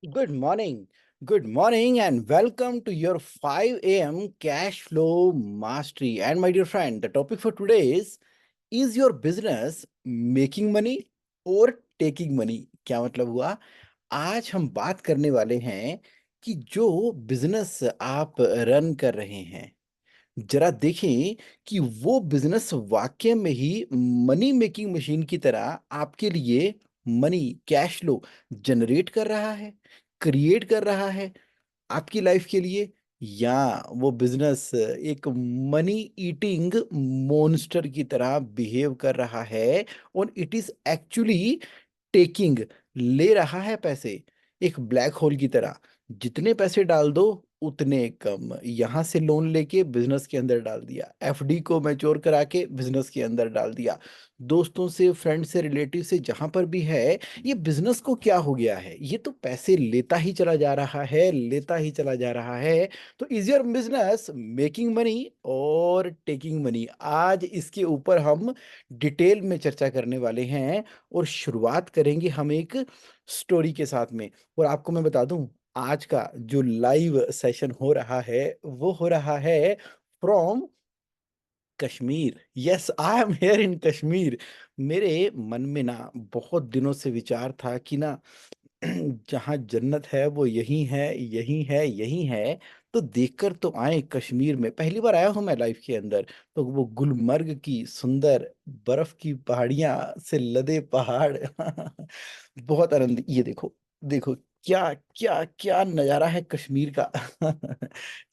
Good morning, and welcome to your 5 a.m. cash flow mastery. And my dear friend, the topic for today is your business making money or taking money? क्या मतलब हुआ? आज हम बात करने वाले हैं कि जो बिजनेस आप रन कर रहे हैं, जरा देखें कि वो बिजनेस वाकई में ही मनी मेकिंग मशीन की तरह आपके लिए मनी कैश फ्लो जनरेट कर रहा है, क्रिएट कर रहा है आपकी लाइफ के लिए, या वो बिजनेस एक मनी ईटिंग मॉन्स्टर की तरह बिहेव कर रहा है और इट इज एक्चुअली टेकिंग, ले रहा है पैसे एक ब्लैक होल की तरह। जितने पैसे डाल दो उतने कम, यहां से लोन लेके बिजनेस के अंदर डाल दिया, एफडी को मैच्योर करा के बिजनेस के अंदर डाल दिया, दोस्तों से, फ्रेंड से, रिलेटिव से, जहां पर भी है, ये बिजनेस को क्या हो गया है, ये तो पैसे लेता ही चला जा रहा है, लेता ही चला जा रहा है। तो is your business making money और टेकिंग मनी? आज इसके ऊपर हम डिटेल में चर्चा करने वाले हैं और शुरुआत करेंगे हम एक स्टोरी के साथ में। और आपको मैं बता दूं, आज का जो लाइव सेशन हो रहा है वो हो रहा है from Kashmir. Yes, I am here in Kashmir. मेरे मन में ना बहुत दिनों से विचार था कि ना जहाँ जन्नत है वो यही है, यही है, यही है। तो देखकर तो आए, कश्मीर में पहली बार आया हूँ मैं लाइफ के अंदर। तो वो गुलमर्ग की सुंदर बर्फ की पहाड़ियां से लदे पहाड़ बहुत आनंद। ये देखो, देखो क्या क्या क्या नजारा है कश्मीर का।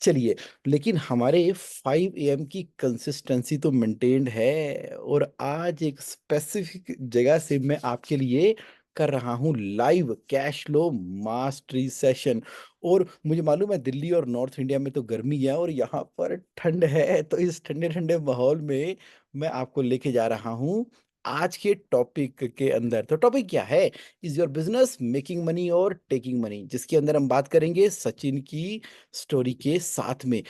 चलिए, लेकिन हमारे 5 AM की कंसिस्टेंसी तो मेंटेन्ड है, और आज एक स्पेसिफिक जगह से मैं आपके लिए कर रहा हूँ live cash flow mastery session. और मुझे मालूम है दिल्ली और नॉर्थ इंडिया में तो गर्मी है और यहाँ पर ठंड है, तो इस ठंडे ठंडे माहौल में मैं आपको लेके जा रहा हूँ आज के टॉपिक के अंदर। तो टॉपिक क्या है? Is your business making money और टेकिंग मनी, जिसके अंदर हम बात करेंगे सचिन की स्टोरी के साथ में।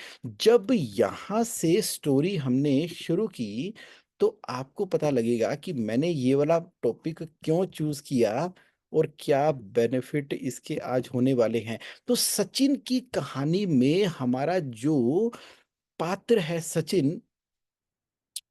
जब यहाँ से स्टोरी हमने शुरू की तो आपको पता लगेगा कि मैंने ये वाला टॉपिक क्यों चूज किया और क्या बेनिफिट इसके आज होने वाले हैं। तो सचिन की कहानी में हमारा जो पात्र है सचिन,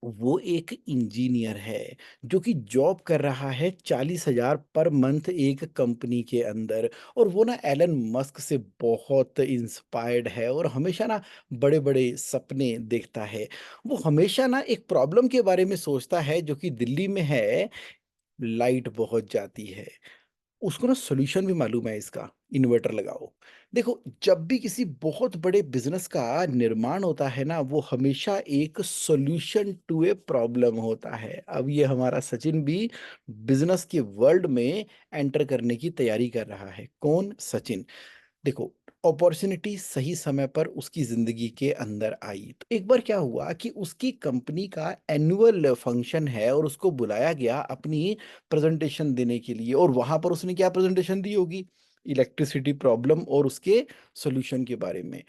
वो एक इंजीनियर है जो कि जॉब कर रहा है 40,000 पर मंथ एक कंपनी के अंदर। और वो ना एलन मस्क से बहुत इंस्पायर्ड है और हमेशा ना बड़े बड़े सपने देखता है। वो हमेशा ना एक प्रॉब्लम के बारे में सोचता है जो कि दिल्ली में है, लाइट बहुत जाती है। उसको ना सोल्यूशन भी मालूम है इसका, इन्वर्टर लगाओ। देखो, जब भी किसी बहुत बड़े बिजनेस का निर्माण होता है ना, वो हमेशा एक सॉल्यूशन टू ए प्रॉब्लम होता है। अब ये हमारा सचिन भी बिजनेस के वर्ल्ड में एंटर करने की तैयारी कर रहा है। कौन? सचिन। देखो, अपॉर्चुनिटी सही समय पर उसकी जिंदगी के अंदर आई। तो एक बार क्या हुआ कि उसकी कंपनी का एनुअल फंक्शन है और उसको बुलाया गया अपनी प्रेजेंटेशन देने के लिए। और वहां पर उसने क्या प्रेजेंटेशन दी होगी? इलेक्ट्रिसिटी प्रॉब्लम और उसके सॉल्यूशन के बारे में।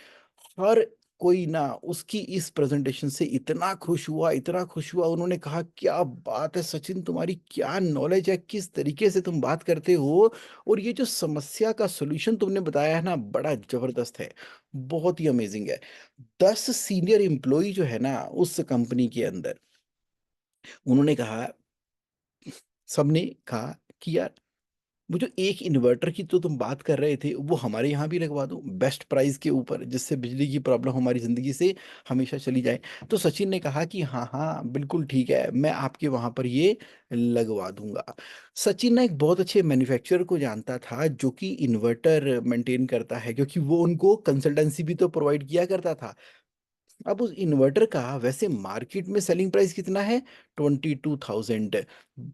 हर कोई ना उसकी इस प्रेजेंटेशन से इतना खुश हुआ, इतना खुश हुआ। उन्होंने कहा, क्या बात है सचिन, तुम्हारी क्या नॉलेज है, किस तरीके से तुम बात करते हो, और ये जो समस्या का सॉल्यूशन तुमने बताया है ना, बड़ा जबरदस्त है, बहुत ही अमेजिंग है। 10 सीनियर एम्प्लॉय जो है ना उस कंपनी के अंदर, उन्होंने कहा, सबने कहा कि यार, वो जो एक इन्वर्टर की तो तुम बात कर रहे थे वो हमारे यहाँ भी लगवा दो बेस्ट प्राइस के ऊपर, जिससे बिजली की प्रॉब्लम हमारी ज़िंदगी से हमेशा चली जाए। तो सचिन ने कहा कि हाँ हाँ बिल्कुल ठीक है, मैं आपके वहाँ पर ये लगवा दूंगा। सचिन ना एक बहुत अच्छे मैन्युफैक्चरर को जानता था जो कि इन्वर्टर मेंटेन करता है, क्योंकि वो उनको कंसल्टेंसी भी तो प्रोवाइड किया करता था। अब उस इन्वर्टर का वैसे मार्केट में सेलिंग प्राइस कितना है? 22,000।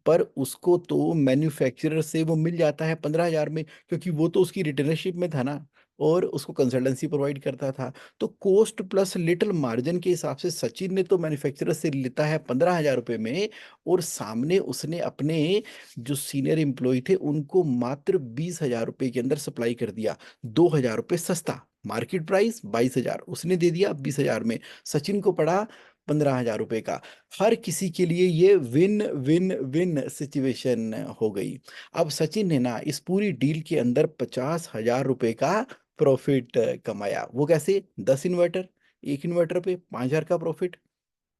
पर उसको तो मैन्युफैक्चरर से वो मिल जाता है 15,000 में, क्योंकि वो तो उसकी रिटेलरशिप में था ना और उसको कंसल्टेंसी प्रोवाइड करता था। तो कॉस्ट प्लस लिटिल मार्जिन के हिसाब से सचिन ने तो मैन्युफैक्चरर से लेता है 15,000 रुपये में, और सामने उसने अपने जो सीनियर एम्प्लॉय थे उनको मात्र 20,000 रुपये के अंदर सप्लाई कर दिया। 2,000 रुपये सस्ता, मार्केट प्राइस 22,000, उसने दे दिया 20,000 में। सचिन को पड़ा 15,000 रुपए का। हर किसी के लिए ये विन विन विन सिचुएशन हो गई। अब सचिन ने ना इस पूरी डील के अंदर 50,000 रुपए का प्रॉफिट कमाया। वो कैसे? 10 इन्वर्टर, एक इन्वर्टर पे 5,000 का प्रॉफिट।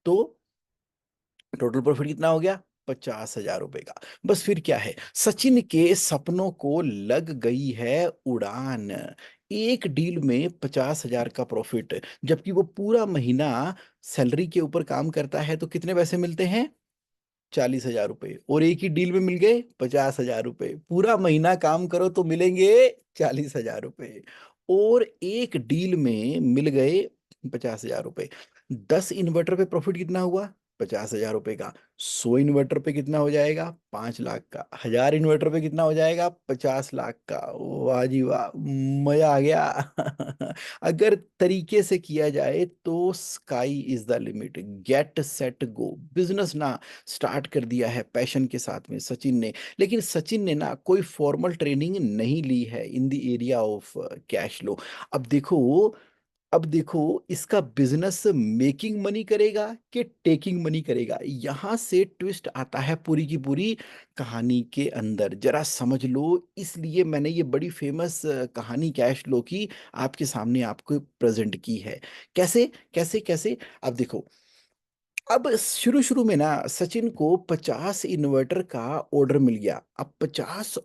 तो टोटल प्रॉफिट कितना हो गया? 50,000 रुपए का। बस फिर क्या है, सचिन के सपनों को लग गई है उड़ान। एक डील में 50,000 का प्रॉफिट, जबकि वो पूरा महीना सैलरी के ऊपर काम करता है तो कितने पैसे मिलते हैं? 40,000 रुपए। और एक ही डील में मिल गए 50,000 रुपए। पूरा महीना काम करो तो मिलेंगे 40,000 रुपए। और एक डील में मिल गए 50,000 रुपए। 10 इन्वर्टर पे प्रॉफिट कितना हुआ? 50,000 रुपए का। 100 इन्वर्टर पे कितना हो जाएगा? 5 लाख का। 1,000 इन्वर्टर पे कितना हो जाएगा? 50 लाख का। वाह जी वाह, मजा आ गया। अगर तरीके से किया जाए तो sky is the limit. Get set go, business ना स्टार्ट कर दिया है पैशन के साथ में सचिन ने। लेकिन सचिन ने ना कोई फॉर्मल ट्रेनिंग नहीं ली है in the area of cash flow. अब देखो, अब देखो, इसका बिजनेस मेकिंग मनी करेगा कि टेकिंग मनी करेगा, यहां से ट्विस्ट आता है पूरी की पूरी कहानी के अंदर। जरा समझ लो, इसलिए मैंने ये बड़ी फेमस कहानी कैश फ्लो की आपके सामने आपको प्रेजेंट की है। कैसे कैसे कैसे? अब देखो, अब शुरू शुरू में ना सचिन को 50 इन्वर्टर का ऑर्डर मिल गया। अब 50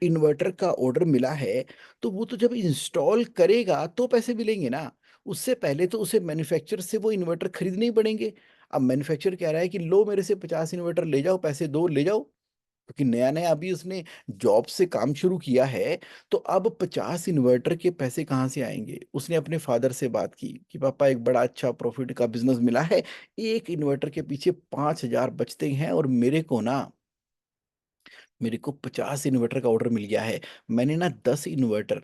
इन्वर्टर का ऑर्डर मिला है, तो वो तो जब इंस्टॉल करेगा तो पैसे मिलेंगे ना। उससे पहले तो उसे मैन्युफैक्चरर से वो इन्वर्टर खरीदने ही पड़ेंगे। अब मैन्युफैक्चरर कह रहा है कि लो, मेरे से 50 इन्वर्टर ले जाओ, पैसे दो, ले जाओ। क्योंकि नया नया अभी उसने जॉब से काम शुरू किया है। तो अब 50 इन्वर्टर के पैसे कहाँ से आएंगे? उसने अपने फादर से बात की कि पापा, एक बड़ा अच्छा प्रॉफिट का बिजनेस मिला है, एक इन्वर्टर के पीछे 5,000 बचते हैं, और मेरे को 50 इन्वर्टर का ऑर्डर मिल गया है। मैंने ना 10 इन्वर्टर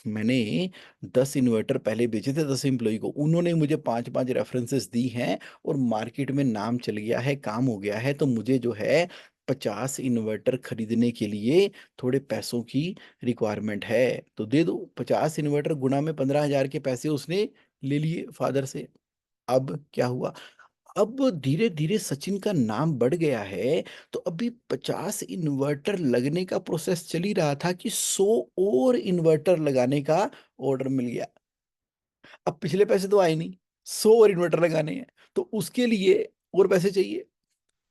मैंने 10 इन्वर्टर पहले बेचे थे 10 एम्प्लॉय को, उन्होंने मुझे 5-5 रेफरेंसेस दी हैं, और मार्केट में नाम चल गया है, काम हो गया है। तो मुझे जो है 50 इन्वर्टर खरीदने के लिए थोड़े पैसों की रिक्वायरमेंट है, तो दे दो। 50 इन्वर्टर गुना में 15,000 के पैसे उसने ले लिए फादर से। अब क्या हुआ? अब धीरे धीरे सचिन का नाम बढ़ गया है। तो अभी 50 इन्वर्टर लगने का प्रोसेस चल ही रहा था कि 100 और इन्वर्टर लगाने का ऑर्डर मिल गया। अब पिछले पैसे तो आए नहीं, 100 और इन्वर्टर लगाने हैं, तो उसके लिए और पैसे चाहिए।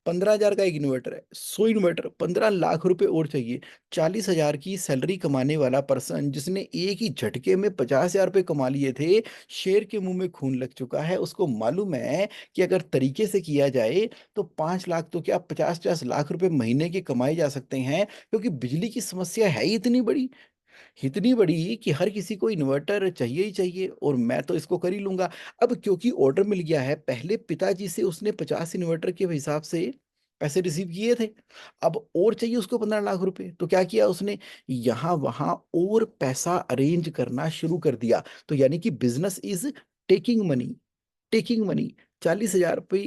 15,000 का एक इन्वर्टर है, 100 इन्वर्टर, 15 लाख रुपए और चाहिए। 40,000 की सैलरी कमाने वाला पर्सन, जिसने एक ही झटके में 50,000 रुपए कमा लिए थे, शेर के मुंह में खून लग चुका है। उसको मालूम है कि अगर तरीके से किया जाए तो 5 लाख तो क्या, 50-50 लाख रुपए महीने के कमाए जा सकते हैं। क्योंकि बिजली की समस्या है ही इतनी बड़ी कि हर किसी को इन्वर्टर चाहिए ही चाहिए, और मैं तो इसको कर ही लूंगा। अब क्योंकि ऑर्डर मिल गया है, पहले पिताजी से उसने 50 इन्वर्टर के हिसाब से पैसे रिसीव किए थे। अब और चाहिए उसको 15 लाख रुपए, तो क्या किया उसने? यहां वहां और पैसा अरेंज करना शुरू कर दिया। तो यानी कि business is taking money, taking money. 40,000 रुपये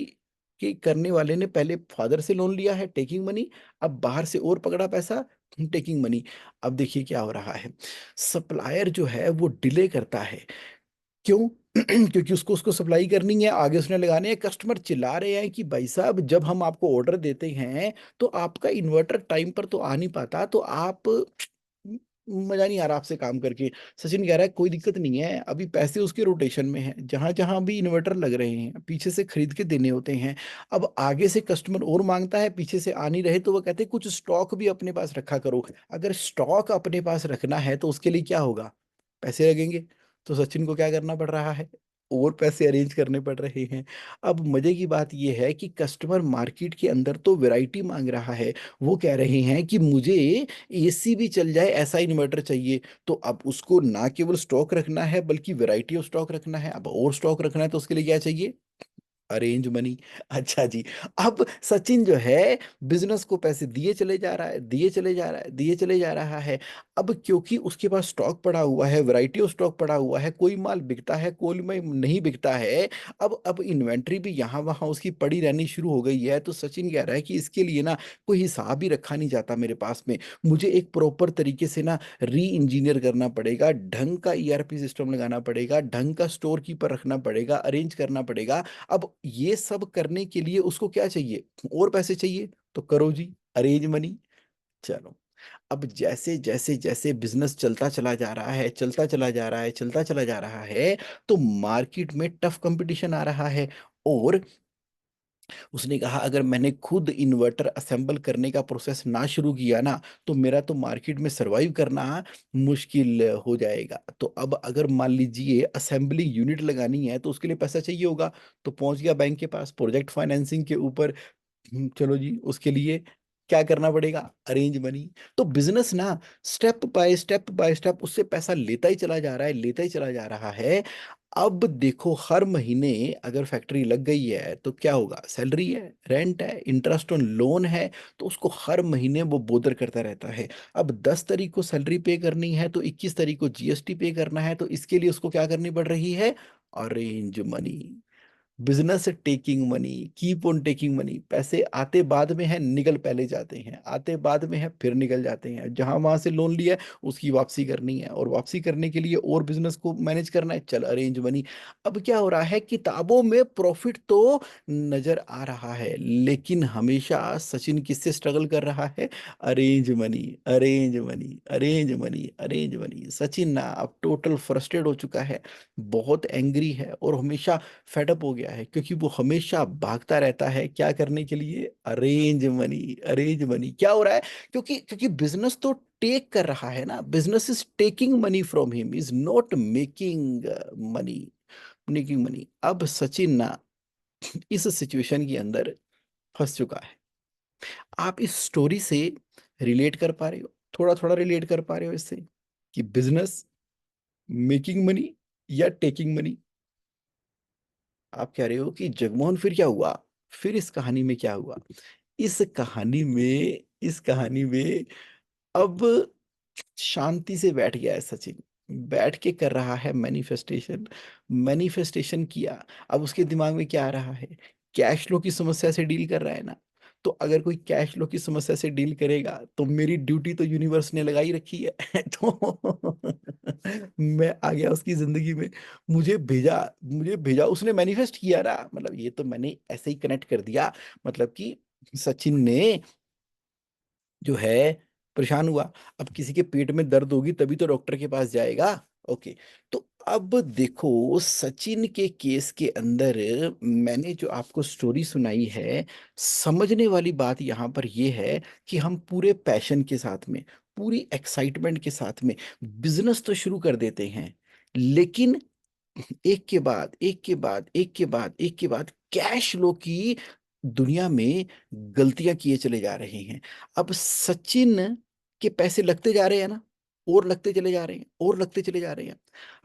के करने वाले ने पहले फादर से लोन लिया है, टेकिंग मनी। अब बाहर से और पकड़ा पैसा, टेकिंग मनी। अब देखिए क्या हो रहा है, सप्लायर जो है वो डिले करता है। क्यों? क्योंकि उसको उसको सप्लाई करनी है, आगे उसने लगाने हैं। कस्टमर चिल्ला रहे हैं कि भाई साहब, जब हम आपको ऑर्डर देते हैं तो आपका इन्वर्टर टाइम पर तो आ नहीं पाता, तो आप मजा नहीं आ रहा आपसे काम करके। सचिन कह रहा है कोई दिक्कत नहीं है, अभी पैसे उसके रोटेशन में हैं, जहां जहां भी इन्वर्टर लग रहे हैं पीछे से खरीद के देने होते हैं। अब आगे से कस्टमर और मांगता है, पीछे से आ नहीं रहे, तो वो कहते हैं कुछ स्टॉक भी अपने पास रखा करो। अगर स्टॉक अपने पास रखना है तो उसके लिए क्या होगा? पैसे लगेंगे। तो सचिन को क्या करना पड़ रहा है? और पैसे अरेंज करने पड़ रहे हैं। अब मजे की बात यह है कि कस्टमर मार्केट के अंदर तो वैरायटी मांग रहा है। वो कह रहे हैं कि मुझे एसी भी चल जाए ऐसा इन्वर्टर चाहिए। तो अब उसको ना केवल स्टॉक रखना है, बल्कि वैरायटी ऑफ स्टॉक रखना है। अब और स्टॉक रखना है तो उसके लिए क्या चाहिए? Arrange money. अच्छा जी। अब सचिन जो है बिजनेस को पैसे दिए चले जा रहा है, दिए चले जा रहा है, दिए चले जा रहा है। अब क्योंकि उसके पास स्टॉक पड़ा हुआ है, वैरायटी ऑफ स्टॉक पड़ा हुआ है, कोई माल बिकता है, कोई माल नहीं बिकता है। अब इन्वेंट्री भी यहाँ वहाँ उसकी पड़ी रहनी शुरू हो गई है। तो सचिन कह रहा है कि इसके लिए ना कोई हिसाब ही रखा नहीं जाता मेरे पास में। मुझे एक प्रॉपर तरीके से ना री इंजीनियर करना पड़ेगा, ढंग का ईआरपी सिस्टम लगाना पड़ेगा, ढंग का स्टोर कीपर रखना पड़ेगा, अरेंज करना पड़ेगा। अब ये सब करने के लिए उसको क्या चाहिए, और पैसे चाहिए, तो करो जी अरेंज मनी। चलो, अब जैसे जैसे जैसे बिजनेस चलता चला जा रहा है, चलता चला जा रहा है, चलता चला जा रहा है, तो मार्केट में टफ कंपटीशन आ रहा है। और उसने कहा अगर मैंने खुद इन्वर्टर असेंबल करने का प्रोसेस ना शुरू किया ना, तो मेरा तो मार्केट में सरवाइव करना मुश्किल हो जाएगा। तो अब अगर मान लीजिए असेंबली यूनिट लगानी है तो उसके लिए पैसा चाहिए होगा। तो पहुंच गया बैंक के पास प्रोजेक्ट फाइनेंसिंग के ऊपर। चलो जी, उसके लिए क्या करना पड़ेगा, अरेंज मनी। तो बिजनेस ना स्टेप बाय स्टेप उससे पैसा लेता ही चला जा रहा है, लेता ही चला जा रहा है। अब देखो हर महीने अगर फैक्ट्री लग गई है तो क्या होगा, सैलरी है, रेंट है, इंटरेस्ट ऑन लोन है, तो उसको हर महीने वो बोदर करता रहता है। अब 10 तारीख को सैलरी पे करनी है तो 21 तारीख को जीएसटी पे करना है, तो इसके लिए उसको क्या करनी पड़ रही है, arrange money. Business taking money, keep on taking money. पैसे आते बाद में है, निकल पहले जाते हैं, आते बाद में है, फिर निकल जाते हैं। जहां वहां से लोन लिया है उसकी वापसी करनी है, और वापसी करने के लिए और बिजनेस को मैनेज करना है, चल अरेंज मनी। अब क्या हो रहा है, किताबों में प्रॉफिट तो नजर आ रहा है, लेकिन हमेशा सचिन किससे स्ट्रगल कर रहा है, arrange money, arrange money, arrange money, arrange money. Sachin ना अब टोटल फ्रस्ट्रेट हो चुका है, बहुत एंग्री है, और हमेशा फेडअप हो गया है, क्योंकि वो हमेशा भागता रहता है क्या करने के लिए, अरेंज मनी, अरेंज मनी। क्या हो रहा है, क्योंकि क्योंकि बिजनेस तो टेक कर रहा है ना, business is taking money from him, is not making money, making money. अब सचिन ना इस सिचुएशन के अंदर फंस चुका है। आप इस स्टोरी से रिलेट कर पा रहे हो, थोड़ा थोड़ा रिलेट कर पा रहे हो इससे, कि बिजनेस मेकिंग मनी या टेकिंग मनी। आप कह रहे हो कि जगमोहन फिर क्या हुआ, फिर इस कहानी में क्या हुआ, इस कहानी में अब शांति से बैठ गया है सचिन, बैठ के कर रहा है मैनिफेस्टेशन। मैनिफेस्टेशन किया, अब उसके दिमाग में क्या आ रहा है, कैश फ्लो की समस्या से डील कर रहा है ना। तो अगर कोई कैश फ्लो की समस्या से डील करेगा तो मेरी ड्यूटी तो यूनिवर्स ने लगाई रखी है तो मैं आ गया उसकी जिंदगी में, मुझे भेजा उसने, मैनिफेस्ट किया ना, मतलब ये तो मैंने ऐसे ही कनेक्ट कर दिया, मतलब कि सचिन ने जो है परेशान हुआ। अब किसी के पेट में दर्द होगी तभी तो डॉक्टर के पास जाएगा। ओके, तो अब देखो सचिन के केस के अंदर मैंने जो आपको स्टोरी सुनाई है, समझने वाली बात यहाँ पर यह है कि हम पूरे पैशन के साथ में, पूरी एक्साइटमेंट के साथ में बिजनेस तो शुरू कर देते हैं, लेकिन एक के बाद एक के बाद एक के बाद एक के बाद कैश फ्लो की दुनिया में गलतियां किए चले जा रहे हैं। अब सचिन के पैसे लगते जा रहे हैं ना, और लगते चले जा रहे हैं, और लगते चले जा रहे हैं।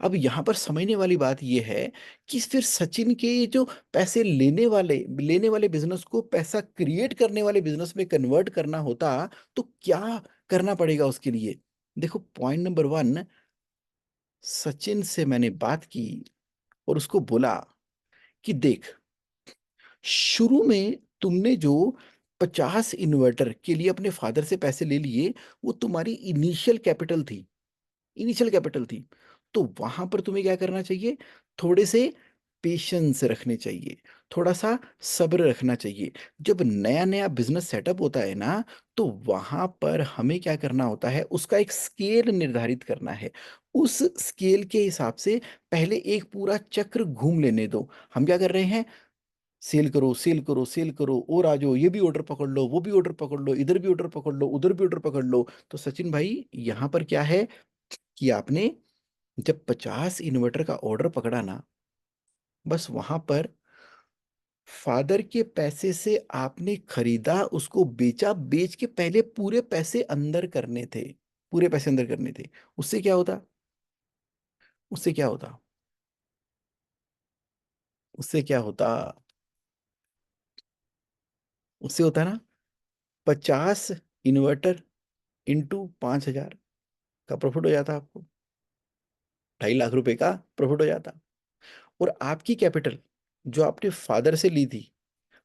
अब यहां पर समझने वाली बात यह है कि फिर सचिन के जो पैसे लेने वाले बिजनेस को पैसा क्रिएट करने वाले बिजनेस में कन्वर्ट करना होता, तो क्या करना पड़ेगा उसके लिए। देखो पॉइंट नंबर 1, सचिन से मैंने बात की और उसको बोला कि देख, शुरू में तुमने जो 50 इन्वर्टर के लिए अपने फादर से पैसे ले लिए, वो तुम्हारी इनिशियल कैपिटल थी। तो वहां पर तुम्हें क्या करना चाहिए, थोड़े से पेशेंस रखने चाहिए, थोड़ा सा सब्र रखना चाहिए। जब नया नया बिजनेस सेटअप होता है ना, तो वहां पर हमें क्या करना होता है, उसका एक स्केल निर्धारित करना है। उस स्केल के हिसाब से पहले एक पूरा चक्र घूम लेने दो। हम क्या कर रहे हैं, सेल करो, सेल करो, सेल करो, और आ जाओ, ये भी ऑर्डर पकड़ लो, वो भी ऑर्डर पकड़ लो, इधर भी ऑर्डर पकड़ लो, उधर भी ऑर्डर पकड़ लो। तो सचिन भाई यहाँ पर क्या है कि आपने जब 50 इन्वर्टर का ऑर्डर पकड़ा ना, बस वहां पर फादर के पैसे से आपने खरीदा, उसको बेचा, बेच के पहले पूरे पैसे अंदर करने थे, पूरे पैसे अंदर करने थे। उससे क्या होता, उससे क्या होता, उससे क्या होता, उससे होता ना, 50 इन्वर्टर इंटू 5,000 का प्रॉफिट हो जाता आपको, 2.5 लाख रुपए का प्रॉफिट हो जाता। और आपकी कैपिटल जो आपने फादर से ली थी,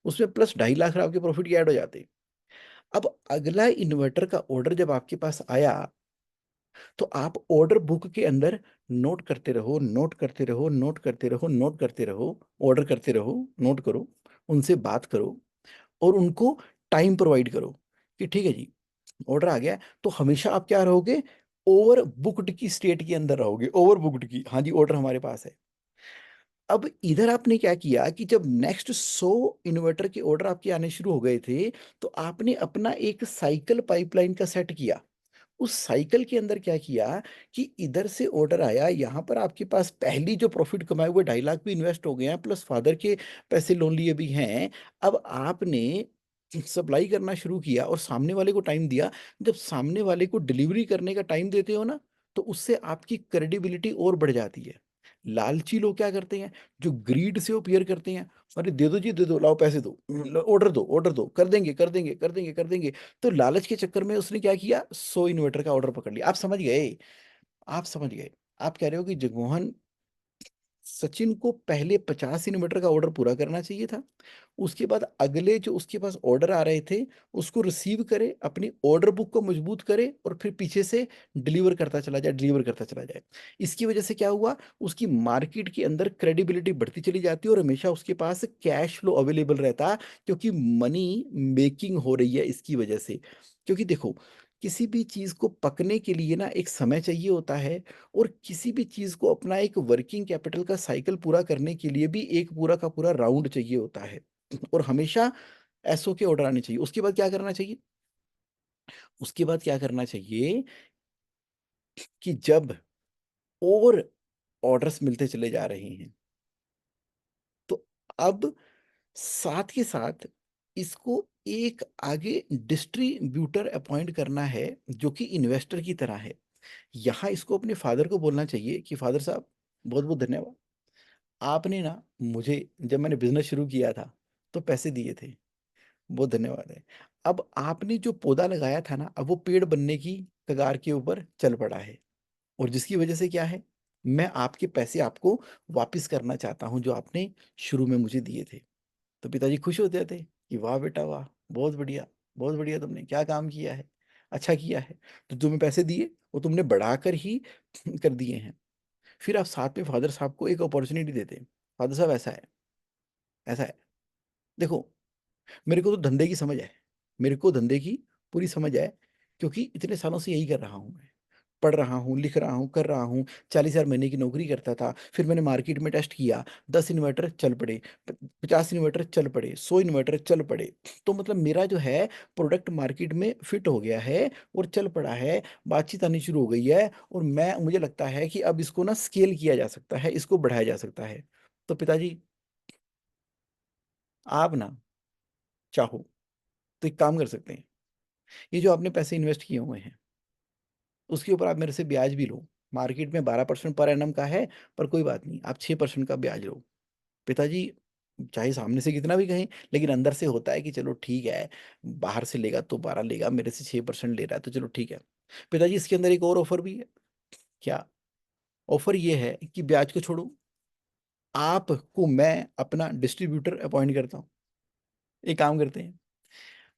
उसमें प्लस 2.5 लाख आपके प्रॉफिट की ऐड हो जाते। अब अगला इन्वर्टर का ऑर्डर जब आपके पास आया, तो आप ऑर्डर बुक के अंदर नोट करते रहो, नोट करते रहो, नोट करते रहो, नोट करते रहो, ऑर्डर करते रहो, नोट करो, उनसे बात करो और उनको टाइम प्रोवाइड करो कि ठीक है जी, ऑर्डर आ गया है। तो हमेशा आप क्या रहोगे, ओवर बुक्ड की स्टेट के अंदर रहोगे, ओवर बुक्ड की, हाँ जी ऑर्डर हमारे पास है। अब इधर आपने क्या किया कि जब नेक्स्ट 100 इन्वर्टर के ऑर्डर आपके आने शुरू हो गए थे, तो आपने अपना एक साइकिल पाइपलाइन का सेट किया। उस साइकिल के अंदर क्या किया कि इधर से ऑर्डर आया, यहाँ पर आपके पास पहली जो प्रॉफिट कमाए हुए 2.5 लाख भी इन्वेस्ट हो गए हैं, प्लस फादर के पैसे लोन लिए भी हैं। अब आपने सप्लाई करना शुरू किया और सामने वाले को टाइम दिया। जब सामने वाले को डिलीवरी करने का टाइम देते हो ना, तो उससे आपकी क्रेडिबिलिटी और बढ़ जाती है। लालची लोग क्या करते हैं, जो ग्रीड से अपीयर करते हैं, अरे दे दो जी दे दो, लाओ पैसे दो, ऑर्डर दो, ऑर्डर दो, कर देंगे कर देंगे कर देंगे कर देंगे। तो लालच के चक्कर में उसने क्या किया, 100 इन्वर्टर का ऑर्डर पकड़ लिया। आप समझ गए, आप समझ गए। आप कह रहे हो कि जगमोहन, सचिन को पहले 50 इन्वर्टर का ऑर्डर पूरा करना चाहिए था, उसके बाद अगले जो उसके पास ऑर्डर आ रहे थे उसको रिसीव करे, अपनी ऑर्डर बुक को मजबूत करे और फिर पीछे से डिलीवर करता चला जाए, डिलीवर करता चला जाए। इसकी वजह से क्या हुआ, उसकी मार्केट के अंदर क्रेडिबिलिटी बढ़ती चली जाती और हमेशा उसके पास कैश फ्लो अवेलेबल रहता, क्योंकि मनी मेकिंग हो रही है इसकी वजह से। क्योंकि देखो, किसी भी चीज को पकने के लिए ना एक समय चाहिए होता है, और किसी भी चीज को अपना एक वर्किंग कैपिटल का साइकिल पूरा करने के लिए भी एक पूरा का पूरा राउंड चाहिए होता है। और हमेशा एसओ के ऑर्डर आने चाहिए। उसके बाद क्या करना चाहिए, उसके बाद क्या करना चाहिए कि जब और ऑर्डर्स मिलते चले जा रहे हैं, तो अब साथ के साथ इसको एक आगे डिस्ट्रीब्यूटर अपॉइंट करना है जो कि इन्वेस्टर की तरह है। यहाँ इसको अपने फादर को बोलना चाहिए कि फादर साहब, बहुत बहुत धन्यवाद, आपने ना मुझे जब मैंने बिजनेस शुरू किया था तो पैसे दिए थे, बहुत धन्यवाद है। अब आपने जो पौधा लगाया था ना, अब वो पेड़ बनने की कगार के ऊपर चल पड़ा है, और जिसकी वजह से क्या है, मैं आपके पैसे आपको वापस करना चाहता हूँ जो आपने शुरू में मुझे दिए थे। तो पिताजी खुश होते थे कि वाह बेटा वाह, बहुत बढ़िया, बहुत बढ़िया, तुमने क्या काम किया है, अच्छा किया है। तो तुम्हें पैसे दिए वो तुमने बढ़ाकर ही कर दिए हैं। फिर आप साथ में फादर साहब को एक अपॉर्चुनिटी देते, फादर साहब ऐसा है, ऐसा है, देखो, मेरे को तो धंधे की समझ है, मेरे को धंधे की पूरी समझ है, क्योंकि इतने सालों से यही कर रहा हूँ मैं, पढ़ रहा हूँ, लिख रहा हूँ, कर रहा हूँ। 40,000 महीने की नौकरी करता था, फिर मैंने मार्केट में टेस्ट किया, 10 इन्वर्टर चल पड़े, 50 इन्वर्टर चल पड़े, 100 इन्वर्टर चल पड़े। तो मतलब मेरा जो है प्रोडक्ट मार्केट में फिट हो गया है और चल पड़ा है, बातचीत आनी शुरू हो गई है, और मैं, मुझे लगता है कि अब इसको ना स्केल किया जा सकता है, इसको बढ़ाया जा सकता है। तो पिताजी, आप ना चाहो तो एक काम कर सकते हैं, ये जो आपने पैसे इन्वेस्ट किए हुए हैं उसके ऊपर आप मेरे से ब्याज भी लो। मार्केट में 12% पर एनम का है, पर कोई बात नहीं, आप 6% का ब्याज लो। पिताजी, चाहे सामने से कितना भी कहें, लेकिन अंदर से होता है कि चलो ठीक है, बाहर से लेगा तो 12 लेगा, मेरे से 6% ले रहा है तो चलो ठीक है। पिताजी, इसके अंदर एक और ऑफर भी है। क्या ऑफर? ये है कि ब्याज को छोड़ो, आपको मैं अपना डिस्ट्रीब्यूटर अपॉइंट करता हूँ। एक काम करते हैं,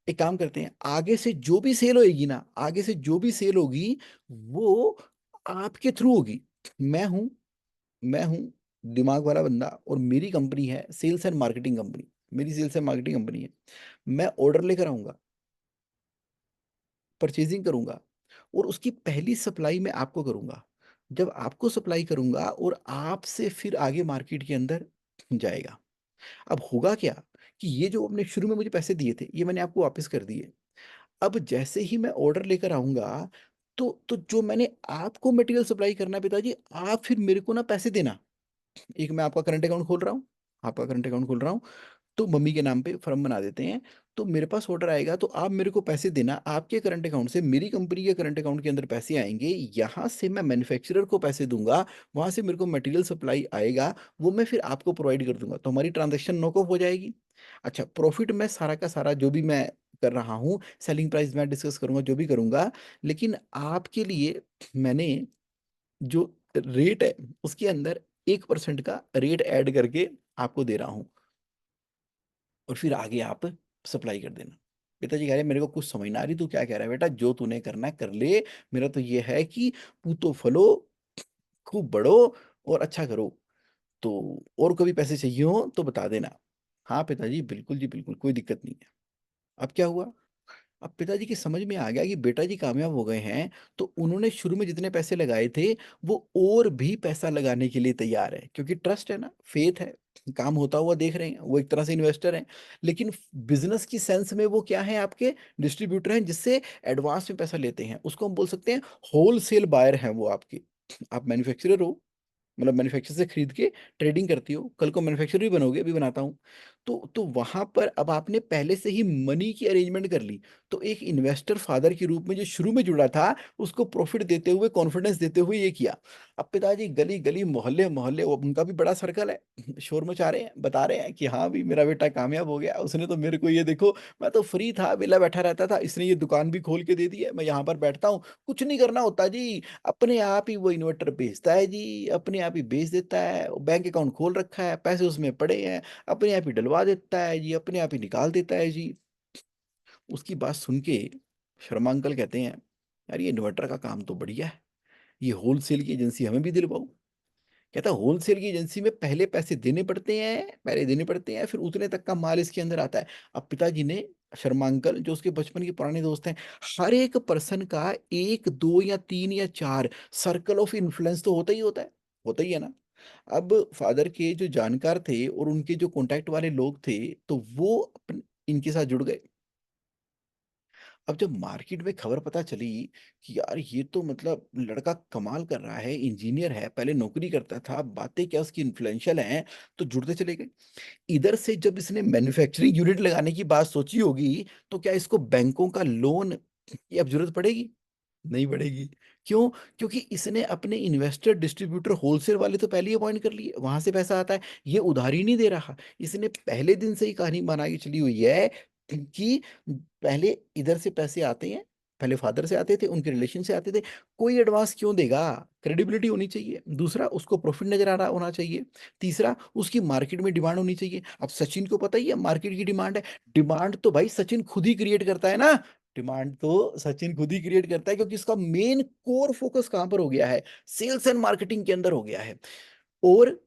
एक काम करते हैं, आगे से जो भी सेल होगी ना, आगे से जो भी सेल होगी वो आपके थ्रू होगी। मैं हूं, मैं हूं दिमाग वाला बंदा, और मेरी कंपनी है सेल्स एंड मार्केटिंग कंपनी, मेरी सेल्स एंड मार्केटिंग कंपनी है। मैं ऑर्डर लेकर आऊंगा, परचेजिंग करूंगा, और उसकी पहली सप्लाई मैं आपको करूंगा। जब आपको सप्लाई करूंगा और आपसे फिर आगे मार्केट के अंदर जाएगा। अब होगा क्या कि ये जो आपने शुरू में मुझे पैसे दिए थे ये मैंने आपको वापस कर दिए। अब जैसे ही मैं ऑर्डर लेकर आऊंगा, तो जो मैंने आपको मटेरियल सप्लाई करना है पिताजी, आप फिर मेरे को ना पैसे देना। एक मैं आपका करंट अकाउंट खोल रहा हूँ, आपका करंट अकाउंट खोल रहा हूँ, तो मम्मी के नाम पे फर्म बना देते हैं। तो मेरे पास ऑर्डर आएगा तो आप मेरे को पैसे देना, आपके करंट अकाउंट से मेरी कंपनी के करंट अकाउंट के अंदर पैसे आएंगे, यहाँ से मैं मैन्युफैक्चरर को पैसे दूंगा, वहां से मेरे को मटेरियल सप्लाई आएगा, वो मैं फिर आपको प्रोवाइड कर दूंगा, तो हमारी ट्रांजेक्शन नॉक ऑफ हो जाएगी। अच्छा, प्रॉफिट मैं सारा का सारा जो भी मैं कर रहा हूँ, सेलिंग प्राइस मैं डिस्कस करूंगा, जो भी करूंगा, लेकिन आपके लिए मैंने जो रेट है उसके अंदर 1% का रेट ऐड करके आपको दे रहा हूँ, और फिर आगे आप सप्लाई कर देना। पिताजी कह रहे मेरे को कुछ समझ ना आ रही, तू क्या कह रहा है बेटा, जो तूने करना है कर ले, मेरा तो ये है कि पूतो फलो, खूब बढ़ो और अच्छा करो, तो और कभी पैसे चाहिए हो तो बता देना। हाँ पिताजी बिल्कुल जी बिल्कुल, कोई दिक्कत नहीं है। अब क्या हुआ, अब पिताजी की समझ में आ गया कि बेटा जी कामयाब हो गए हैं, तो उन्होंने शुरू में जितने पैसे लगाए थे वो और भी पैसा लगाने के लिए तैयार है, क्योंकि ट्रस्ट है ना, फेथ है, काम होता हुआ देख रहे हैं, वो एक तरह से इन्वेस्टर हैं। लेकिन बिजनेस की सेंस में वो क्या है, आपके डिस्ट्रीब्यूटर हैं, जिससे एडवांस में पैसा लेते हैं, उसको हम बोल सकते हैं होलसेल बायर हैं वो आपके। आप मैन्युफैक्चरर हो, मतलब मैन्युफैक्चर से खरीद के ट्रेडिंग करती हो, कल को मैन्युफैक्चर भी बनोगे, अभी बनाता हूँ। तो वहां पर अब आपने पहले से ही मनी की अरेंजमेंट कर ली, तो एक इन्वेस्टर फादर के रूप में जो शुरू में जुड़ा था, उसको प्रॉफिट देते हुए, कॉन्फिडेंस देते हुए ये किया। अब पिताजी गली गली मोहल्ले मोहल्ले, वो उनका भी बड़ा सर्कल है, शोर मचा रहे हैं, बता रहे हैं कि हाँ भी मेरा बेटा कामयाब हो गया, उसने तो मेरे को ये देखो, मैं तो फ्री था, वेला बैठा रहता था, इसने ये दुकान भी खोल के दे दी है, मैं यहाँ पर बैठता हूँ, कुछ नहीं करना होता जी, अपने आप ही वो इन्वर्टर बेचता है जी, अपने आप ही बेच देता है, बैंक अकाउंट खोल रखा है, पैसे उसमें पड़े हैं, अपने आप ही डलवा देता है जी, अपने आप ही निकाल देता है जी। उसकी बात सुन के शर्मा अंकल कहते हैं, यार ये इन्वर्टर का काम तो बढ़िया है, ये होलसेल की एजेंसी हमें भी दिलवाओ। कहता होलसेल की एजेंसी में पहले पैसे देने पड़ते हैं, पहले देने पड़ते हैं, फिर उतने तक का माल इसके अंदर आता है। अब पिताजी ने, शर्मा अंकल जो उसके बचपन के पुराने दोस्त हैं, हर एक पर्सन का एक दो या तीन या चार सर्कल ऑफ इन्फ्लुएंस तो होता ही होता है, होता ही है ना। अब फादर के जो जानकार थे और उनके जो कॉन्टैक्ट वाले लोग थे, तो वो इनके साथ जुड़ गए। अब जब मार्केट में खबर पता चली कि यार ये तो मतलब लड़का कमाल कर रहा है, इंजीनियर है, पहले नौकरी करता था, बातें क्या उसकी इन्फ्लुएंशियल हैं, तो जुड़ते चले गए। इधर से जब इसने मैन्युफैक्चरिंग यूनिट लगाने की बात सोची होगी, तो क्या इसको बैंकों का लोन की अब जरूरत पड़ेगी? नहीं पड़ेगी। क्यों? क्योंकि इसने अपने इन्वेस्टर डिस्ट्रीब्यूटर होलसेल वाले तो पहले ही अपॉइंट कर लिए, वहां से पैसा आता है, ये उधारी नहीं दे रहा। इसने पहले दिन से ही कहानी बना के चली हुई है कि पहले इधर से पैसे आते हैं, पहले फादर से आते थे, उनके रिलेशन से आते थे, कोई एडवांस क्यों देगा, क्रेडिबिलिटी होनी चाहिए, दूसरा उसको प्रॉफिट नजर आ रहा होना चाहिए, तीसरा उसकी मार्केट में डिमांड होनी चाहिए। अब सचिन को पता ही है मार्केट की डिमांड है, डिमांड तो भाई सचिन खुद ही क्रिएट करता है ना, डिमांड तो सचिन खुद ही क्रिएट करता है, क्योंकि इसका मेन कोर फोकस कहां पर हो गया है, सेल्स एंड मार्केटिंग के अंदर हो गया है। और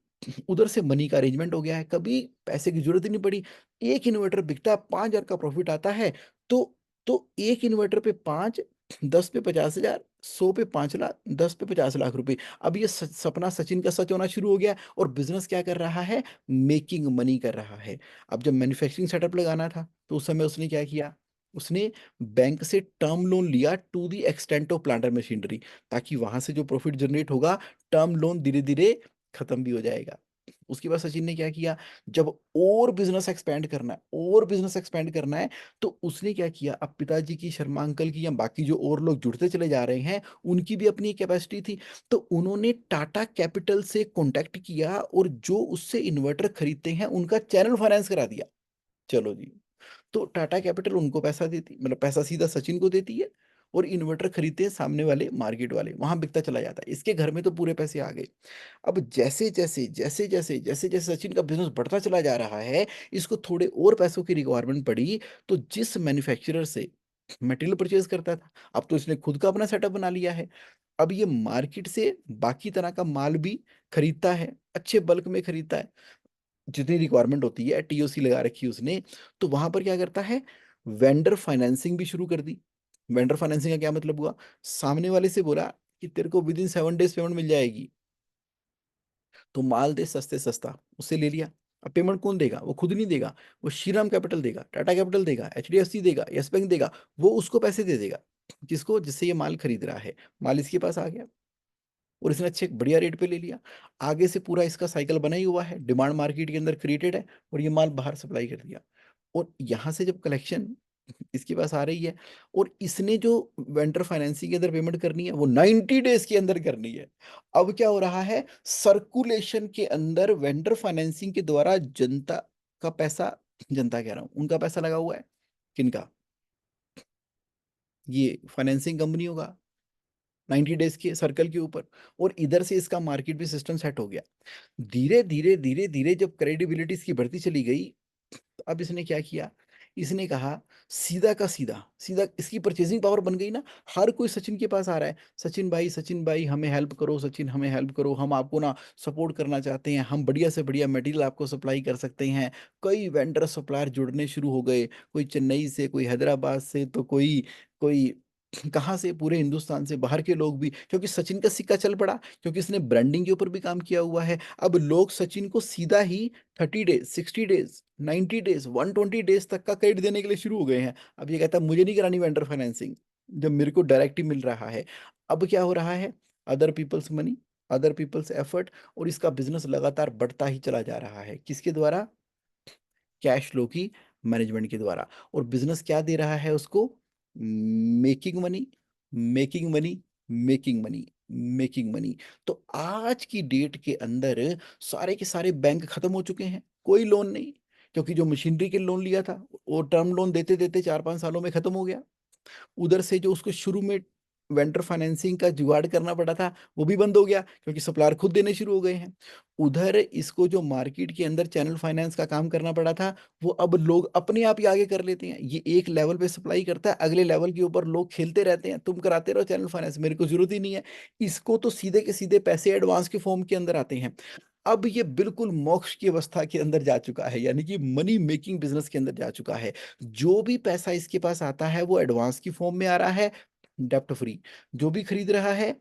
उधर से मनी का अरेंजमेंट हो गया है, कभी पैसे की जरूरत ही नहीं पड़ी। एक इन्वर्टर बिकता है, 5,000 का प्रॉफिट आता है, तो तो एक इन्वर्टर पे पांच, 10 पे 50,000, 100 पे 5 लाख, 10 पे 50 लाख रुपए। अब ये सपना सचिन का सच होना शुरू हो गया, और बिजनेस क्या कर रहा है, मेकिंग मनी कर रहा है। अब जब मैन्युफैक्चरिंग सेटअप लगाना था, तो उस समय उसने क्या किया, उसने बैंक से टर्म लोन लिया to the extent of planter machinery, ताकि वहां से जो प्रॉफिट जनरेट होगा, टर्म लोन धीरे धीरे खत्म भी हो जाएगा। उसके बाद सचिन ने क्या किया, जब और बिजनेस एक्सपेंड करना है, और बिजनेस एक्सपेंड करना है, तो उसने क्या किया, अब पिताजी की, शर्मा अंकल की, या बाकी जो और लोग जुड़ते चले जा रहे हैं, उनकी भी अपनी कैपेसिटी थी, तो उन्होंने टाटा कैपिटल से कांटेक्ट किया, और जो उससे इन्वर्टर खरीदते हैं उनका चैनल फाइनेंस करा दिया। चलो जी, तो टाटा कैपिटल उनको पैसा देती, मतलब पैसा सीधा सचिन को देती है, और इन्वर्टर खरीदते हैं सामने वाले मार्केट वाले, वहां बिकता चला जाता है, इसके घर में तो पूरे पैसे आ गए। अब जैसे जैसे सचिन का बिजनेस बढ़ता चला जा रहा है, इसको थोड़े और पैसों की रिक्वायरमेंट पड़ी, तो जिस मैन्युफैक्चरर से मटेरियल परचेज करता था, अब तो इसने खुद का अपना सेटअप बना लिया है। अब ये मार्केट से बाकी तरह का माल भी खरीदता है, अच्छे बल्क में खरीदता है, जितनी रिक्वायरमेंट होती है, टीओसी लगा रखी है उसने। तो वहां पर क्या करता है, वेंडर फाइनेंसिंग भी शुरू कर दी। वेंडर फाइनेंसिंग का क्या मतलब हुआ, सामने वाले से बोला कि तेरे को विद इन 7 डेज पेमेंट मिल जाएगी, तो माल दे सस्ते सस्ता, उससे ले लिया। अब पेमेंट कौन देगा, वो खुद नहीं देगा, वो श्रीराम कैपिटल देगा, टाटा कैपिटल देगा, एचडीएफसी देगा, यस बैंक देगा, वो उसको पैसे दे देगा, किसको, जिससे ये माल खरीद रहा है। माल इसके पास आ गया, और इसने अच्छे बढ़िया रेट पे ले लिया। आगे से पूरा इसका साइकिल बना ही हुआ है, डिमांड मार्केट के अंदर क्रिएटेड है, और ये माल बाहर सप्लाई कर दिया। और यहाँ से जब कलेक्शन इसके पास आ रही है, और इसने जो वेंडर फाइनेंसिंग के अंदर पेमेंट करनी है, वो 90 डेज के अंदर करनी है। अब क्या हो रहा है, सर्कुलेशन के अंदर वेंडर फाइनेंसिंग के द्वारा जनता का पैसा, जनता कह रहा हूं, उनका पैसा लगा हुआ है, किनका, ये फाइनेंसिंग कंपनियों का, 90 डेज के सर्कल के ऊपर। और इधर से इसका मार्केट भी सिस्टम सेट हो गया। धीरे धीरे धीरे धीरे जब क्रेडिबिलिटी इसकी बढ़ती चली गई, तो अब इसने क्या किया, इसने कहा सीधा का सीधा, सीधा इसकी परचेजिंग पावर बन गई ना। हर कोई सचिन के पास आ रहा है, सचिन भाई हमें हेल्प करो, सचिन हमें हेल्प करो, हम आपको ना सपोर्ट करना चाहते हैं, हम बढ़िया से बढ़िया मटेरियल आपको सप्लाई कर सकते हैं। कई वेंडर सप्लायर जुड़ने शुरू हो गए, कोई चेन्नई से, कोई हैदराबाद से, तो कोई कोई कहाँ से, पूरे हिंदुस्तान से, बाहर के लोग भी, क्योंकि सचिन का सिक्का चल पड़ा, क्योंकि इसने ब्रांडिंग के ऊपर भी काम किया हुआ है। अब लोग सचिन को सीधा ही 30 डेज, 60 डेज, 90 डेज, 120 डेज तक का क्रेडिट देने के लिए शुरू हो गए हैं। अब ये कहता है मुझे नहीं करानी वेंडर फाइनेंसिंग, जब मेरे को डायरेक्ट ही मिल रहा है। अब क्या हो रहा है, other people's money, other people's effort, और इसका बिजनेस लगातार बढ़ता ही चला जा रहा है। किसके द्वारा? कैश फ्लो की मैनेजमेंट के द्वारा। और बिजनेस क्या दे रहा है उसको? Making money, making money, making money, making money. तो आज की डेट के अंदर सारे के सारे बैंक खत्म हो चुके हैं, कोई लोन नहीं, क्योंकि जो मशीनरी के लोन लिया था वो टर्म लोन देते देते 4-5 सालों में खत्म हो गया। उधर से जो उसको शुरू में वेंडर फाइनेंसिंग का जुगाड़ करना पड़ा था वो भी बंद हो गया, क्योंकि सप्लायर खुद देने शुरू हो गए हैं। उधर इसको जो मार्केट के अंदर चैनल फाइनेंस का काम करना पड़ा था, वो अब लोग अपने आप ही आगे कर लेते हैं। ये एक लेवल पे सप्लाई करता है, अगले लेवल के ऊपर लोग खेलते रहते हैं, तुम कराते रहो चैनल फाइनेंस, मेरे को जरूरत ही नहीं है। इसको तो सीधे के सीधे पैसे एडवांस के फॉर्म के अंदर आते हैं। अब ये बिल्कुल मोक्ष की अवस्था के अंदर जा चुका है, यानी कि मनी मेकिंग बिजनेस के अंदर जा चुका है। जो भी पैसा इसके पास आता है वो एडवांस की फॉर्म में आ रहा है, डेप्ट फ्री। जो भी खरीद रहा है,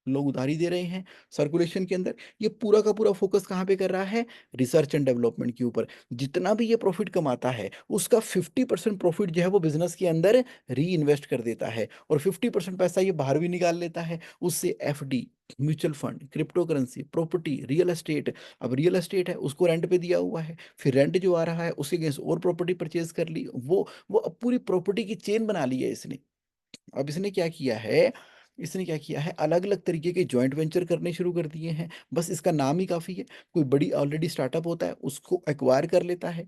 लोग उधारी दे रहे हैं सर्कुलेशन के अंदर। ये पूरा का पूरा फोकस कहाँ पे कर रहा है? रिसर्च एंड डेवलपमेंट के ऊपर। जितना भी ये प्रॉफिट कमाता है उसका 50% प्रॉफिट जो है वो बिजनेस के अंदर री इन्वेस्ट कर देता है, और 50% पैसा ये बाहर भी निकाल लेता है। उससे FD, mutual fund, crypto currency, property, real estate. अब रियल एस्टेट है उसको रेंट पे दिया हुआ है, फिर रेंट जो आ रहा है उसके अगेंस्ट और प्रॉपर्टी परचेज कर ली। वो अब पूरी प्रॉपर्टी की चेन बना ली है इसने। अब इसने क्या किया है, अलग अलग तरीके के जॉइंट वेंचर करने शुरू कर दिए हैं। बस इसका नाम ही काफी है, कोई बड़ी ऑलरेडी स्टार्टअप होता है उसको एक्वायर कर लेता है।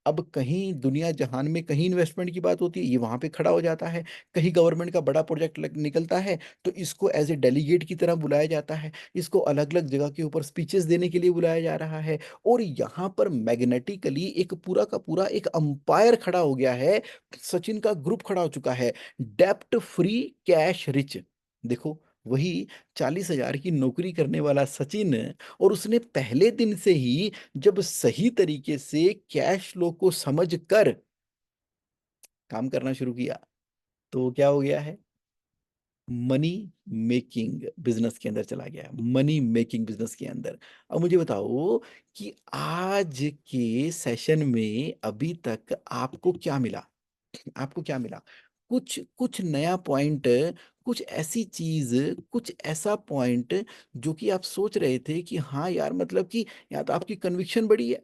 अब कहीं दुनिया जहान में कहीं इन्वेस्टमेंट की बात होती है, ये वहां पे खड़ा हो जाता है। कहीं गवर्नमेंट का बड़ा प्रोजेक्ट निकलता है तो इसको एज ए डेलीगेट की तरह बुलाया जाता है। इसको अलग अलग जगह के ऊपर स्पीचेस देने के लिए बुलाया जा रहा है। और यहाँ पर मैग्नेटिकली एक पूरा का पूरा एक अंपायर खड़ा हो गया है, सचिन का ग्रुप खड़ा हो चुका है, डेप्ट फ्री, कैश रिच। देखो, वही 40,000 की नौकरी करने वाला सचिन, और उसने पहले दिन से ही जब सही तरीके से कैश फ्लो को समझ कर काम करना शुरू किया, तो क्या हो गया है? मनी मेकिंग बिजनेस के अंदर चला गया, मनी मेकिंग बिजनेस के अंदर। अब मुझे बताओ कि आज के सेशन में अभी तक आपको क्या मिला? आपको क्या मिला? कुछ कुछ नया पॉइंट, कुछ ऐसी चीज, कुछ ऐसा पॉइंट जो कि आप सोच रहे थे कि हाँ यार, मतलब कि या तो आपकी कन्विक्शन बढ़ी है,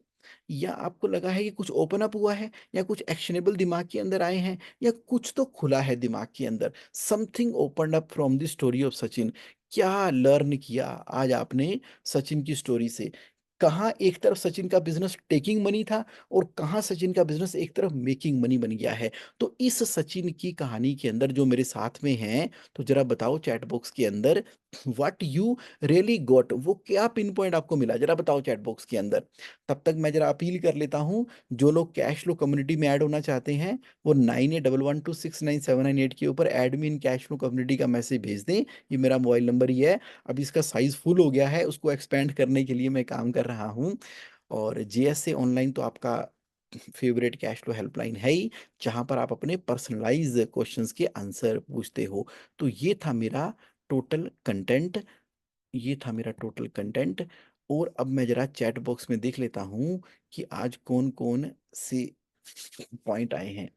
या आपको लगा है कि कुछ ओपन अप हुआ है, या कुछ एक्शनेबल दिमाग के अंदर आए हैं, या कुछ तो खुला है दिमाग के अंदर। Something open up from the story of Sachin. क्या लर्न किया आज आपने सचिन की स्टोरी से? कहाँ एक तरफ सचिन का बिजनेस टेकिंग मनी था, और कहाँ सचिन का बिजनेस एक तरफ मेकिंग मनी बन गया है? तो इस सचिन की कहानी के अंदर जो मेरे साथ में हैं, तो जरा बताओ चैट बॉक्स के अंदर, व्हाट यू रियली गॉट, वो क्या पिन पॉइंट आपको मिला, जरा बताओ चैट बॉक्स के अंदर। तब तक मैं जरा अपील कर लेता हूँ, जो लोग कैश फ्लो कम्युनिटी में ऐड होना चाहते हैं वो 9811269798 के ऊपर एडमिन कैश फ्लो कम्युनिटी का मैसेज भेज दें। ये मेरा मोबाइल नंबर ही है। अब इसका साइज फुल हो गया है, उसको एक्सपेंड करने के लिए मैं काम कर रहा हूँ। और जेएसए ऑनलाइन तो आपका फेवरेट कैश फ्लो हेल्पलाइन है ही, जहां पर आप अपने पर्सनलाइज क्वेश्चंस के आंसर पूछते हो। तो ये था मेरा टोटल कंटेंट। और अब मैं जरा चैट बॉक्स में देख लेता हूं कि आज कौन कौन से पॉइंट आए हैं।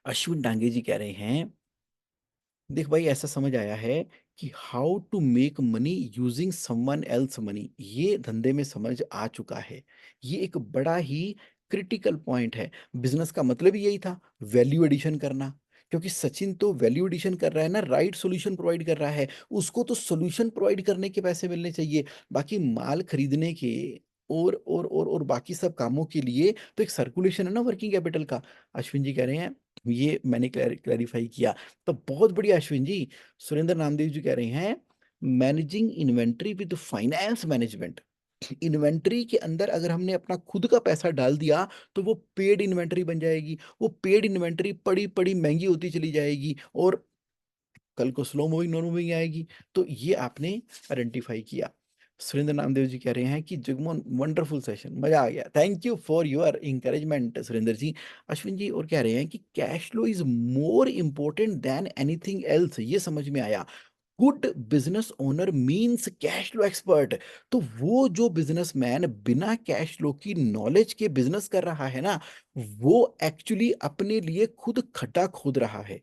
अश्विन डांगे जी कह रहे हैं, देख भाई ऐसा समझ आया है कि how to make money using someone else money, ये धंधे में समझ आ चुका है। ये एक बड़ा ही क्रिटिकल पॉइंट है। बिजनेस का मतलब ही यही था, वैल्यू एडिशन करना। क्योंकि सचिन तो वैल्यू एडिशन कर रहा है ना, राइट सॉल्यूशन प्रोवाइड कर रहा है, उसको तो सॉल्यूशन प्रोवाइड करने के पैसे मिलने चाहिए। बाकी माल खरीदने के और बाकी सब कामों के लिए तो एक सर्कुलेशन है ना वर्किंग कैपिटल का। अश्विन जी कह रहे हैं, ये मैंने क्लैरिफाई किया। तो बहुत बढ़िया अश्विन जी। सुरेंद्र नामदेव जी कह रहे हैं, managing inventory with finance management. Inventory के अंदर अगर हमने अपना खुद का पैसा डाल दिया तो वो पेड इन्वेंटरी बन जाएगी। वो पेड इन्वेंटरी पड़ी पड़ी महंगी होती चली जाएगी और कल को स्लो मूविंग नॉन मूविंग आएगी। तो ये आपने आइडेंटिफाई किया। सुरेंद्र नामदेव जी कह रहे हैं कि जगमोहन वंडरफुल सेशन, मजा आ गया, thank you for your encouragement Surendra ji. Ashwin ji और कह रहे हैं कि cash flow is more important than anything else, ये समझ में आया। Good business owner means cash flow expert. तो वो जो बिजनेसमैन बिना कैश फ्लो की नॉलेज के बिजनेस कर रहा है ना, वो एक्चुअली अपने लिए खुद खड्डा खोद रहा है।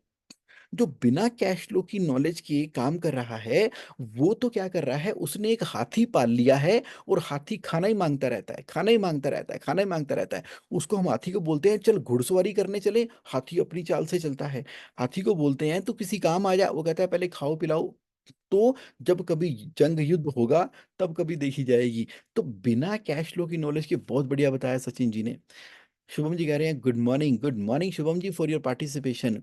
जो बिना कैश फ्लो की नॉलेज के काम कर रहा है, वो तो क्या कर रहा है, उसने एक हाथी पाल लिया है और हाथी खाना ही मांगता रहता है, खाना ही मांगता रहता है, खाना ही मांगता रहता है। उसको हम हाथी को बोलते हैं चल घुड़सवारी करने चले, हाथी अपनी चाल से चलता है। हाथी को बोलते हैं तो किसी काम आ जा, वो कहता है पहले खाओ पिलाओ। तो जब कभी जंग युद्ध होगा तब कभी देखी जाएगी। तो बिना कैश फ्लो की नॉलेज के, बहुत बढ़िया बताया सचिन जी ने। शुभम जी कह रहे हैं good morning Shubham ji for your participation.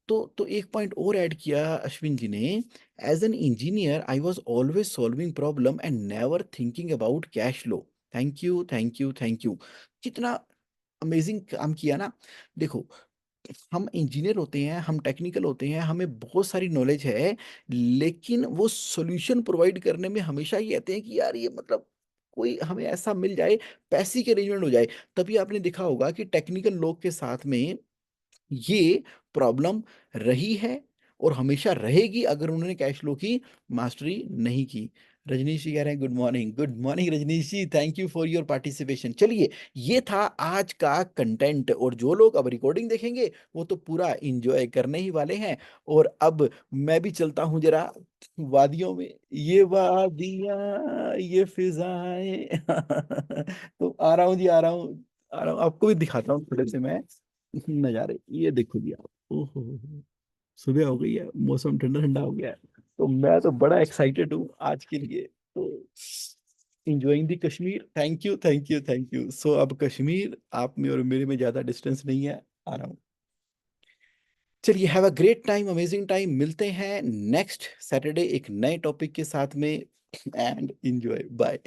तो एक पॉइंट और ऐड किया अश्विन जी ने। As an engineer I was always solving problem and never thinking about cash flow. Thank you thank you thank you. कितना अमेजिंग काम किया ना। देखो, हम इंजीनियर होते हैं, हम टेक्निकल होते हैं, हमें बहुत सारी नॉलेज है, लेकिन वो सॉल्यूशन प्रोवाइड करने में हमेशा ये कहते हैं कि यार ये मतलब कोई हमें ऐसा मिल जाए, पैसे के अरेंजमेंट हो जाए। तभी आपने देखा होगा कि टेक्निकल लोग के साथ में ये प्रॉब्लम रही है और हमेशा रहेगी अगर उन्होंने कैश फ्लो की मास्टरी नहीं की। रजनीश जी कह रहे हैं good morning Rajneesh ji, thank you for your participation. चलिए, ये था आज का कंटेंट, और जो लोग अब रिकॉर्डिंग देखेंगे वो तो पूरा एंजॉय करने ही वाले हैं। और अब मैं भी चलता हूँ जरा वादियों में, ये वादियाँ ये फिजाएं तो आ रहा हूँ जी, आ रहा हूँ, आपको भी दिखाता हूँ थोड़े से मैं नज़ारे। ये देखो जी आप, ओहो सुबह हो गई है, मौसम ठंडा ठंडा हो गया है। तो मैं तो बड़ा एक्साइटेड हूँ आज के लिए। तो enjoying the Kashmir, thank you thank you thank you. So अब कश्मीर आप में और मेरे में ज्यादा डिस्टेंस नहीं है, आ रहा हूँ। चलिए, have a great time, amazing time, मिलते हैं नेक्स्ट सैटरडे एक नए टॉपिक के साथ में। And enjoy, bye.